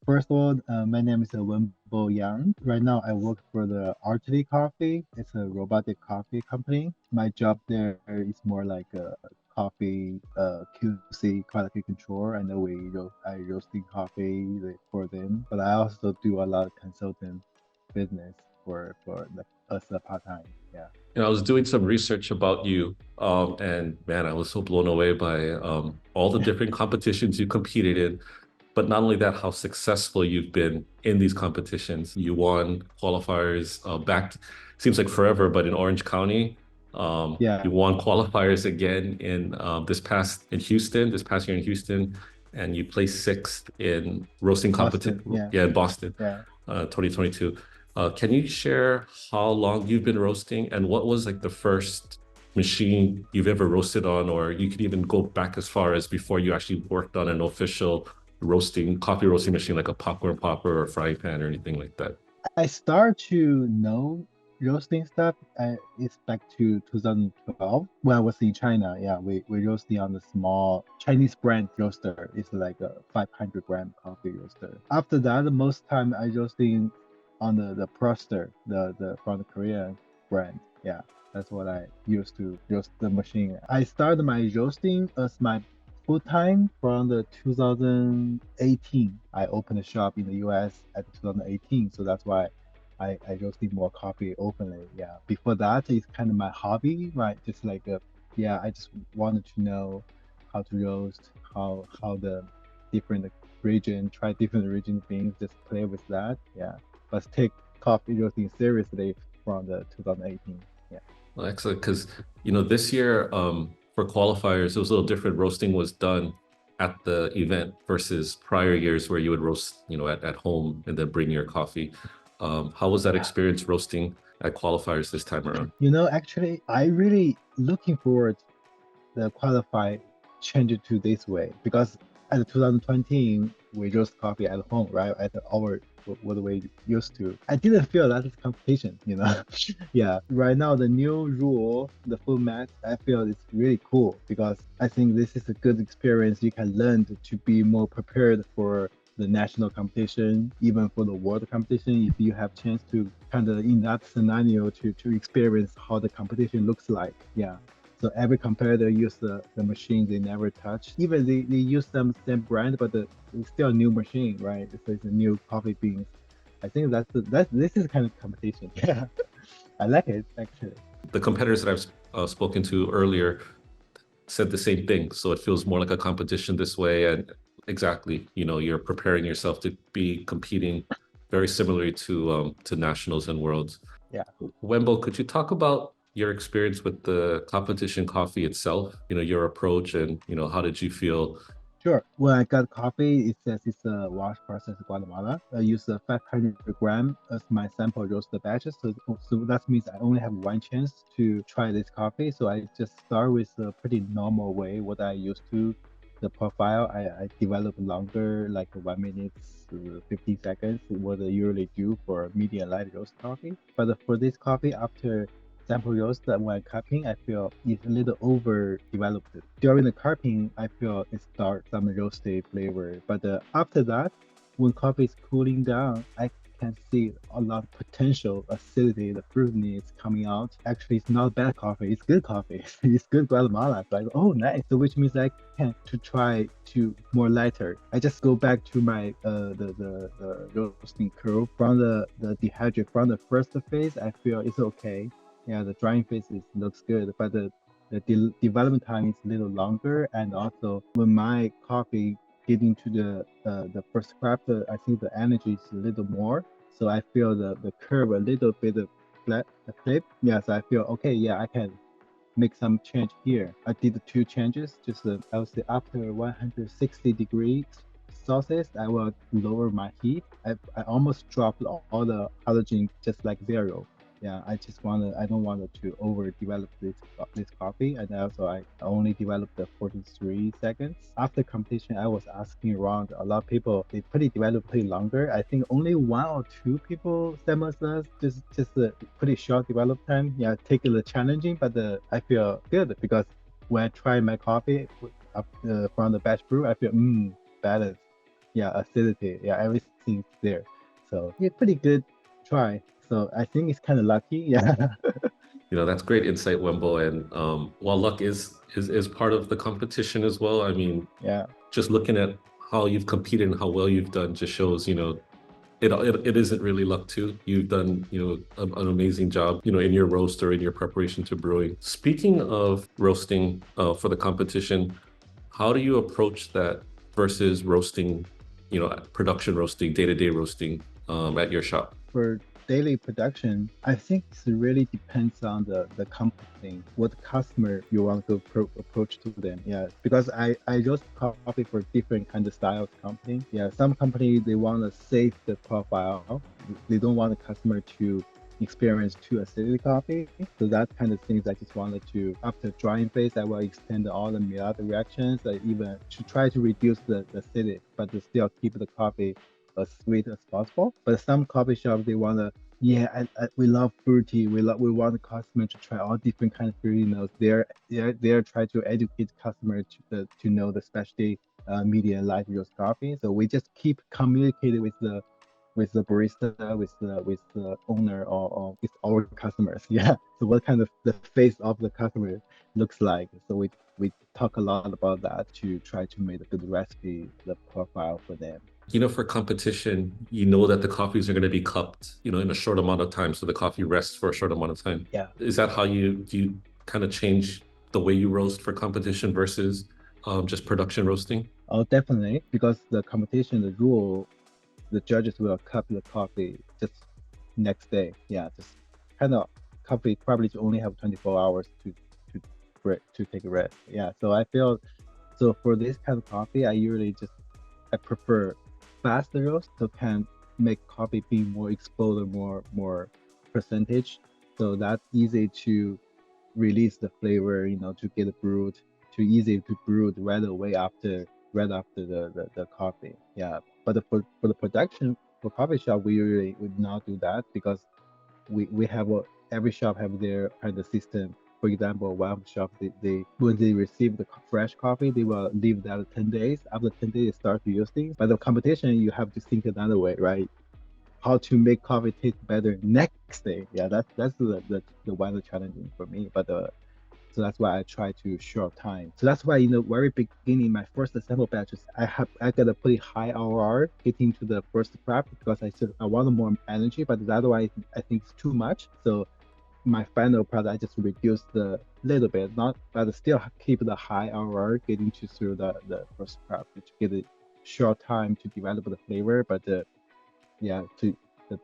First of all, my name is Wenbo Yang. Right now, I work for the RTD Coffee. It's a robotic coffee company. My job there is more like a coffee QC quality control. I know I roasting coffee for them, but I also do a lot of consultant business for like as a part time. Yeah. I was doing some research about you, and man, I was so blown away by all the different competitions you competed in. But not only that, how successful you've been in these competitions. You won qualifiers back, seems like forever, but in Orange County. Yeah. You won qualifiers again in this past year in Houston, and you placed sixth in roasting competition, Boston. Yeah. yeah, in Boston, Yeah. 2022. Can you share how long you've been roasting and what was like the first machine you've ever roasted on, or you could even go back as far as before you actually worked on an official coffee roasting machine like a popcorn popper or frying pan or anything like that? I start to know roasting stuff. It's back to 2012 when I was in China. Yeah, we roasting on the small Chinese brand roaster. It's like a 500-gram coffee roaster. After that, most time I roasting on the Proster, the from the Korean brand. Yeah, that's what I used to roast the machine. I started my roasting as my full time from the 2018. I opened a shop in the US at 2018, so that's why I roasted more coffee openly. Yeah. Before that, it's kind of my hobby, right? Just like yeah, I just wanted to know how to roast, how the different try different region things, just play with that. Yeah. But take coffee roasting seriously from the 2018. Yeah. Well, excellent, because this year for qualifiers, it was a little different. Roasting was done at the event versus prior years where you would roast, at home and then bring your coffee. How was that experience roasting at qualifiers this time around? Actually, I really looking forward the qualify change it to this way because at 2020 we roast coffee at home, right? At our what we used to. I didn't feel that is competition. Yeah. Right now the new rule, the format, I feel it's really cool because I think this is a good experience. You can learn to be more prepared for the national competition, even for the world competition, if you have chance to kind of in that scenario to experience how the competition looks like. Yeah. So every competitor use the machine they never touch. Even they use some same brand, but it's still a new machine, right? So it's a new coffee beans. I think this is kind of competition. Yeah, I like it actually. The competitors that I've spoken to earlier said the same thing. So it feels more like a competition this way. And exactly, you're preparing yourself to be competing very similarly to nationals and worlds. Yeah. Wenbo, could you talk about your experience with the competition coffee itself? Your approach and how did you feel? Sure. When I got coffee, it says it's a wash process Guatemala. I use 500 gram as my sample roasted batches. So that means I only have one chance to try this coffee. So I just start with a pretty normal way, what I used to. The profile, I develop longer, like 1 minute, 50 seconds, what I usually do for medium light roast coffee. But for this coffee, after sample roast that when cupping, I feel it's a little overdeveloped. During the cupping, I feel it starts some roasty flavor. But after that, when coffee is cooling down, I can see a lot of potential acidity, the fruitiness coming out. Actually, it's not bad coffee. It's good coffee. It's good Guatemala. So I go, oh, nice. So which means I can to try to more lighter. I just go back to my the roasting curve from the dehydrate from the first phase. I feel it's okay. Yeah, the drying phase looks good, but the development time is a little longer. And also, when my coffee get into the first craft, I think the energy is a little more. So I feel the curve a little bit of flip. Yeah, so I feel okay. Yeah, I can make some change here. I did two changes. Just I would say after 160 degrees Celsius, I will lower my heat. I almost dropped all the halogen just like zero. Yeah, I don't want it to overdevelop this coffee, and also I only developed the 43 seconds. After competition, I was asking around. A lot of people they develop pretty longer. I think only one or two people similar us just a pretty short develop time. Yeah, take it challenging, but I feel good because when I try my coffee from the batch brew, I feel balance. yeah, acidity, yeah, everything's there. So yeah, pretty good try. So I think it's kind of lucky, yeah. That's great insight, Wenbo. And while luck is part of the competition as well, I mean, Yeah. just looking at how you've competed and how well you've done just shows, it isn't really luck too. You've done, an amazing job, in your roast or in your preparation to brewing. Speaking of roasting for the competition, how do you approach that versus roasting, production roasting, day-to-day roasting at your shop? For daily production, I think it really depends on the company, what customer you want to approach to them. Yeah, because I roast coffee for different kind of style of company. Yeah, some company they want to save the profile. They don't want the customer to experience too acidic coffee. So that kind of things I just wanted to, after drying phase, I will extend all the Maillard reactions, even to try to reduce the acidic, but to still keep the coffee as sweet as possible. But some coffee shops they wanna, yeah, we love fruity. We want the customer to try all different kind of fruity notes. They're trying to educate customer to know the specialty medium light roast coffee. So we just keep communicating with the barista, with the owner, or with our customers. Yeah. So what kind of the face of the customer looks like. So we talk a lot about that to try to make a good recipe, the profile for them. For competition, that the coffees are going to be cupped, in a short amount of time. So the coffee rests for a short amount of time. Yeah. Is that how do you kind of change the way you roast for competition versus just production roasting? Oh, definitely. Because the competition, the rule, the judges will cup the coffee just next day. Yeah, just kind of coffee probably to only have 24 hours to take a rest. Yeah, so I feel so for this kind of coffee, I prefer faster roast, so can make coffee be more exposed, more percentage, so that's easy to release the flavor, to get it brewed, too easy to brew it right after the coffee. Yeah, but for the production for coffee shop, we really would not do that because we have every shop have their kind of system. For example, one shop they when they receive the fresh coffee, they will leave that 10 days. After 10 days, they start to use things. But the competition, you have to think another way, right? How to make coffee taste better next day. Yeah, that's the one challenging for me. But so that's why I try to short time. So that's why in the very beginning, my first sample batches, I got a pretty high RR getting to the first prep because I said I wanted more energy, but otherwise I think it's too much. So my final product I just reduced the little bit, not but still keep the high RR getting to through the first prep to get a short time to develop the flavor, but yeah, to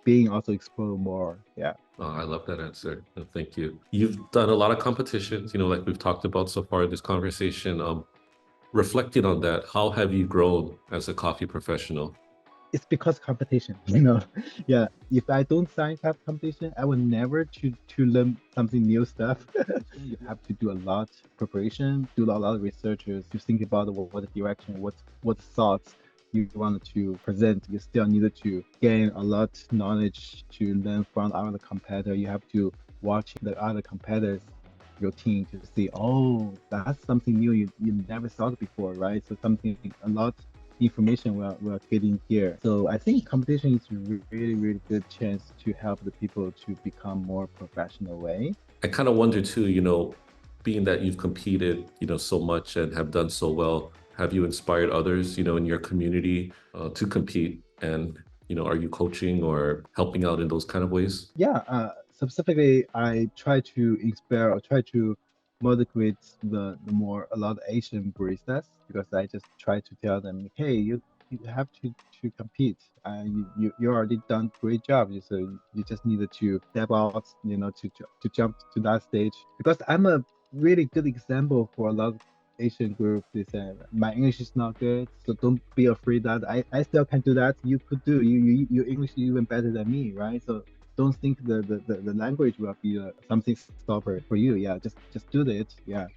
being also explore more. Yeah. Oh, I love that answer. Thank you. You've done a lot of competitions, like we've talked about so far in this conversation. Reflecting on that, how have you grown as a coffee professional? It's because competition, you know. Yeah, if I don't sign up competition, I will never to learn something new stuff. You have to do a lot preparation, do a lot of researches to think about what direction, what thoughts you wanted to present. You still needed to gain a lot knowledge to learn from other competitor. You have to watch the other competitors routine to see, oh, that's something new you never thought before, right? So something a lot information we're getting here. So I think competition is a really, really good chance to help the people to become more professional way. I kind of wonder too, being that you've competed, so much and have done so well, have you inspired others, in your community to compete? And, are you coaching or helping out in those kind of ways? Yeah, specifically, I try to inspire or try to motivate the more a lot of Asian baristas because I just try to tell them, hey, you have to compete. You already done great job. So you just needed to step out, to jump to that stage. Because I'm a really good example for a lot of Asian group. They say my English is not good, so don't be afraid that I still can do that. You could do your English is even better than me, right? So don't think the language will be something stopper for you. Yeah, just do it. Yeah,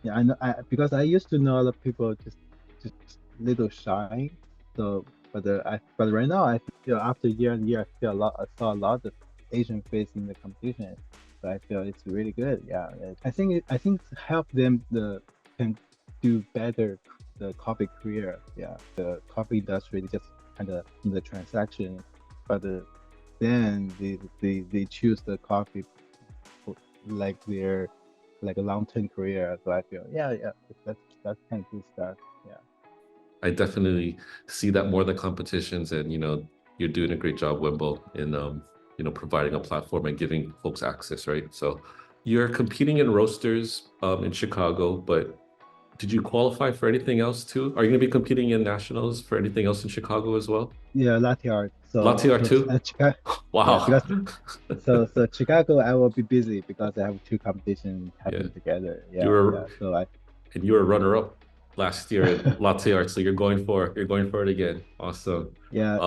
yeah. I know. Because I used to know a lot of people just little shy. So, but right now I feel after year and year I saw a lot of Asian face in the competition. So I feel it's really good. Yeah, I think it help them can do better the coffee career. Yeah, the coffee industry just kind of in the transaction, but then they choose the coffee for like their like a long-term career. So I feel yeah that's kind of good stuff. Yeah. I definitely see that more than competitions, and you're doing a great job, Wenbo, in providing a platform and giving folks access, right? So you're competing in roasters in Chicago, but did you qualify for anything else too? Are you going to be competing in nationals for anything else in Chicago as well? Yeah, latte art. Latte art too? Chicago. Yeah, Wow. because so Chicago, I will be busy because I have two competitions Yeah. happening together. You Yeah, were yeah. So I and you were runner-up last year in latte art, so you're going for it again. Awesome.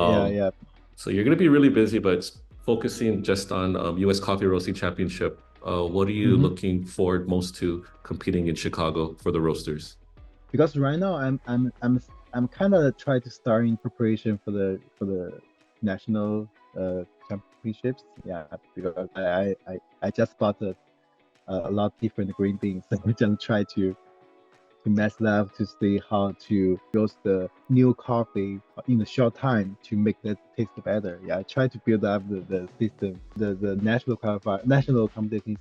Um, yeah. so you're going to be really busy, but focusing just on U.S. Coffee Roasting Championship. What are you hmm looking forward most to competing in Chicago for the roasters? Because right now I'm kind of trying to start in preparation for the national championships. Yeah, because I just bought a lot of different green beans. So I just try to mess it up to see how to roast the new coffee in a short time to make that taste better. Yeah, I try to build up the system. The national qualifier, national competition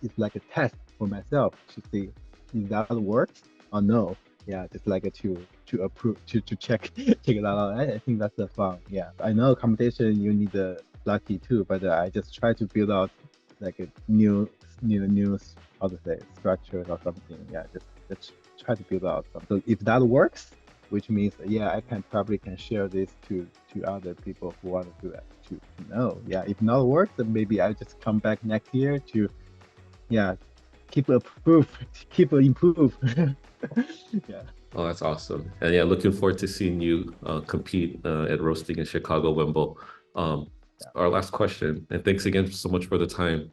is like a test for myself to see if that works or no. Yeah, just like to approve to check check it out. I think that's the fun. Yeah, I know competition you need the lucky too, but I just try to build out like a new how to say structure or something. Yeah, just try to build out some. So if that works, which means yeah, I can share this to other people who want to do that to know. Yeah, if not works, then maybe I just come back next year to yeah keep improve keep improve. Yeah. Oh, that's awesome. And yeah, looking forward to seeing you compete at roasting in Chicago, Wemble. Um, Yeah. our last question, and thanks again so much for the time.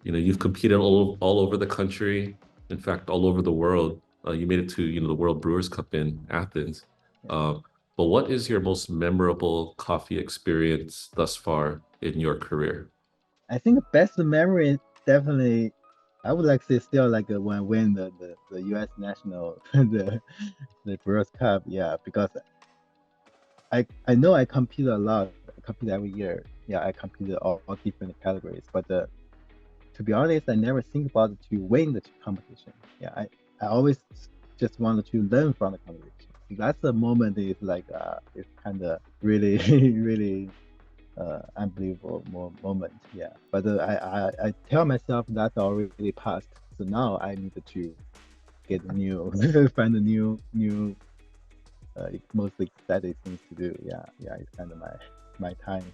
You've competed all over the country, in fact, all over the world. You made it to, the World Brewers Cup in Athens. Yeah. Uh, but what is your most memorable coffee experience thus far in your career? I think best memory is definitely I would like to say still like when I win the US national the Brewers Cup. Yeah, because I know I compete a lot. I compete every year. Yeah, I competed all different categories. But to be honest, I never think about it to win the competition. Yeah, I always just wanted to learn from the competition. That's the moment is like it's kind of really really unbelievable moment. Yeah, but I tell myself that's already passed. So now I need to get a new find a new most exciting things to do. Yeah, yeah, it's kind of my time.